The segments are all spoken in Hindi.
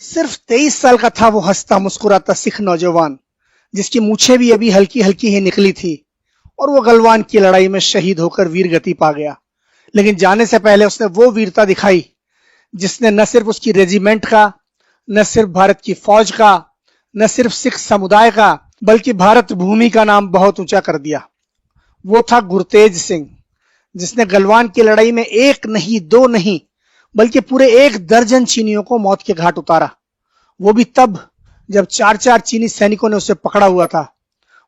सिर्फ 23 साल का था वो हंसता मुस्कुराता सिख नौजवान, जिसकी मूछें भी अभी हल्की हल्की ही निकली थी, और वो गलवान की लड़ाई में शहीद होकर वीर गति पा गया। लेकिन जाने से पहले उसने वो वीरता दिखाई जिसने न सिर्फ उसकी रेजिमेंट का, न सिर्फ भारत की फौज का, न सिर्फ सिख समुदाय का, बल्कि भारत भूमि का नाम बहुत ऊंचा कर दिया। वो था गुरतेज सिंह, जिसने गलवान की लड़ाई में एक नहीं, दो नहीं, बल्कि पूरे 1 दर्जन चीनियों को मौत के घाट उतारा। वो भी तब जब 4-4 चीनी सैनिकों ने उसे पकड़ा हुआ था।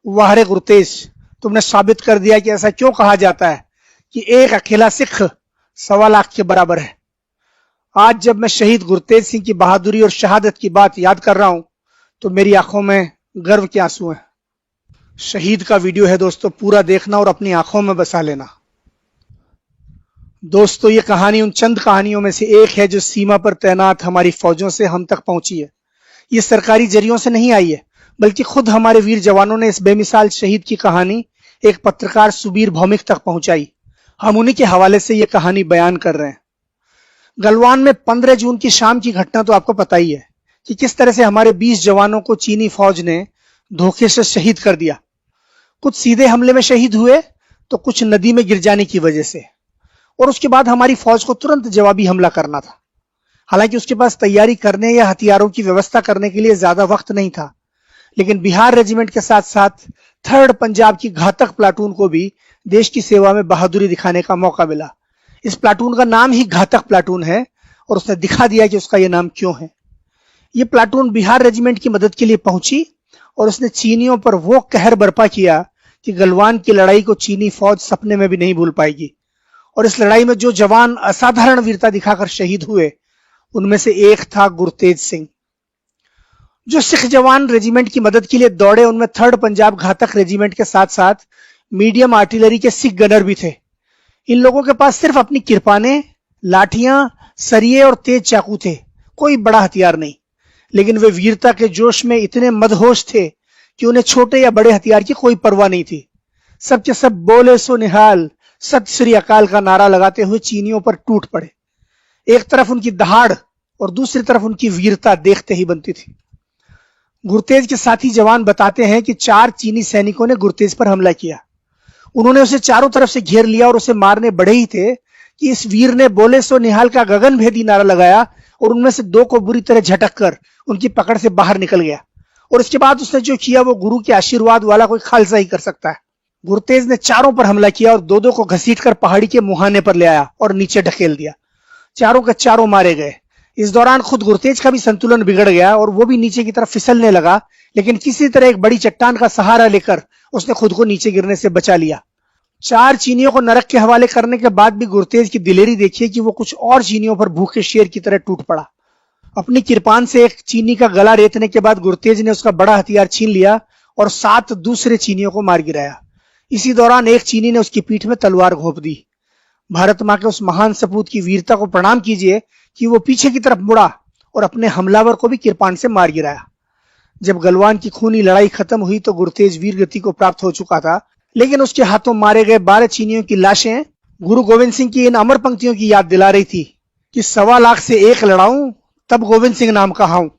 वाह रे गुरतेज, तुमने साबित कर दिया कि ऐसा क्यों कहा जाता है कि एक अकेला सिख 1.25 लाख के बराबर है। आज जब मैं शहीद गुरतेज सिंह की बहादुरी और शहादत की बात याद कर रहा हूं, तो मेरी आंखों में गर्व के आंसू हैं। शहीद का वीडियो है दोस्तों, पूरा देखना और अपनी आंखों में बसा लेना। दोस्तों, ये कहानी उन चंद कहानियों में से एक है जो सीमा पर तैनात हमारी फौजों से हम तक पहुंची है। ये सरकारी जरियों से नहीं आई है, बल्कि खुद हमारे वीर जवानों ने इस बेमिसाल शहीद की कहानी एक पत्रकार सुबीर भौमिक तक पहुंचाई। हम उन्हीं के हवाले से ये कहानी बयान कर रहे हैं। गलवान में 15 जून की शाम की घटना तो आपको पता ही है कि किस तरह से हमारे 20 जवानों को चीनी फौज ने धोखे से शहीद कर दिया। कुछ सीधे हमले में शहीद हुए तो कुछ नदी में गिर जाने की वजह से, और उसके बाद हमारी फौज को तुरंत जवाबी हमला करना था। हालांकि उसके पास तैयारी करने या हथियारों की व्यवस्था करने के लिए ज्यादा वक्त नहीं था, लेकिन बिहार रेजिमेंट के साथ साथ 3rd पंजाब की घातक प्लाटून को भी देश की सेवा में बहादुरी दिखाने का मौका मिला। इस प्लाटून का नाम ही घातक प्लाटून है, और उसने दिखा दिया कि उसका यह नाम क्यों है। यह प्लाटून बिहार रेजिमेंट की मदद के लिए पहुंची और उसने चीनियों पर वो कहर बर्पा किया कि गलवान की लड़ाई को चीनी फौज सपने में भी नहीं भूल पाएगी। और इस लड़ाई में जो जवान असाधारण वीरता दिखाकर शहीद हुए, उनमें से एक था गुरतेज सिंह। जो सिख जवान रेजिमेंट की मदद के लिए दौड़े, उनमें 3rd पंजाब घातक रेजिमेंट के साथ साथ मीडियम आर्टिलरी के सिख गनर भी थे। इन लोगों के पास सिर्फ अपनी किरपानें, लाठियां, सरिये और तेज चाकू थे, कोई बड़ा हथियार नहीं। लेकिन वे वीरता के जोश में इतने मदहोश थे कि उन्हें छोटे या बड़े हथियार की कोई परवाह नहीं थी। सब के सब बोले सो निहाल, सत श्री अकाल का नारा लगाते हुए चीनियों पर टूट पड़े। एक तरफ उनकी दहाड़ और दूसरी तरफ उनकी वीरता देखते ही बनती थी। गुरतेज के साथी जवान बताते हैं कि 4 चीनी सैनिकों ने गुरतेज पर हमला किया। उन्होंने उसे चारों तरफ से घेर लिया और उसे मारने बढ़े ही थे कि इस वीर ने बोले सो निहाल का गगन भेदी नारा लगाया, और उनमें से 2 को बुरी तरह झटक कर उनकी पकड़ से बाहर निकल गया। और इसके बाद उसने जो किया वो गुरु के आशीर्वाद वाला कोई खालसा ही कर सकता है। गुरतेज ने चारों पर हमला किया और 2-2 को घसीटकर पहाड़ी के मुहाने पर ले आया और नीचे ढकेल दिया। चारों के चारों मारे गए। इस दौरान खुद गुरतेज का भी संतुलन बिगड़ गया और वो भी नीचे की तरफ फिसलने लगा, लेकिन किसी तरह एक बड़ी चट्टान का सहारा लेकर उसने खुद को नीचे गिरने से बचा लिया। 4 चीनियों को नरक के हवाले करने के बाद भी गुरतेज की दिलेरी देखिए कि वो कुछ और चीनियों पर भूखे शेर की तरह टूट पड़ा। अपनी किरपान से एक चीनी का गला रेतने के बाद गुरतेज ने उसका बड़ा हथियार छीन लिया और 7 दूसरे चीनियों को मार गिराया। इसी दौरान एक चीनी ने उसकी पीठ में तलवार घोंप दी। भारत मां के उस महान सपूत की वीरता को प्रणाम कीजिए कि वो पीछे की तरफ मुड़ा और अपने हमलावर को भी किरपान से मार गिराया। जब गलवान की खूनी लड़ाई खत्म हुई तो गुरतेज वीर गति को प्राप्त हो चुका था, लेकिन उसके हाथों मारे गए 12 चीनियों की लाशें गुरु गोविंद सिंह की इन अमर पंक्तियों की याद दिला रही थी कि 1.25 लाख से 1 लड़ाऊं, तब गोविंद सिंह नाम कहाऊं।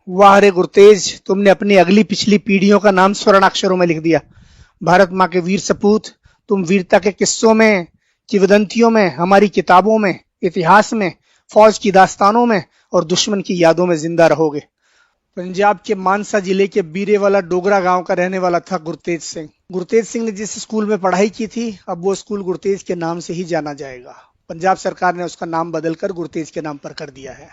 वाह रे गुरतेज, तुमने अपनी अगली पिछली पीढ़ियों का नाम स्वर्णाक्षरों में लिख दिया। भारत मां के वीर सपूत, तुम वीरता के किस्सों में, किंवदंतियों में, हमारी किताबों में, इतिहास में, फौज की दास्तानों में और दुश्मन की यादों में जिंदा रहोगे। पंजाब के मानसा जिले के बीरेवाला डोगरा गांव का रहने वाला था गुरतेज सिंह। गुरतेज सिंह ने जिस स्कूल में पढ़ाई की थी, अब वो स्कूल गुरतेज के नाम से ही जाना जाएगा। पंजाब सरकार ने उसका नाम बदलकर गुरतेज के नाम पर कर दिया है।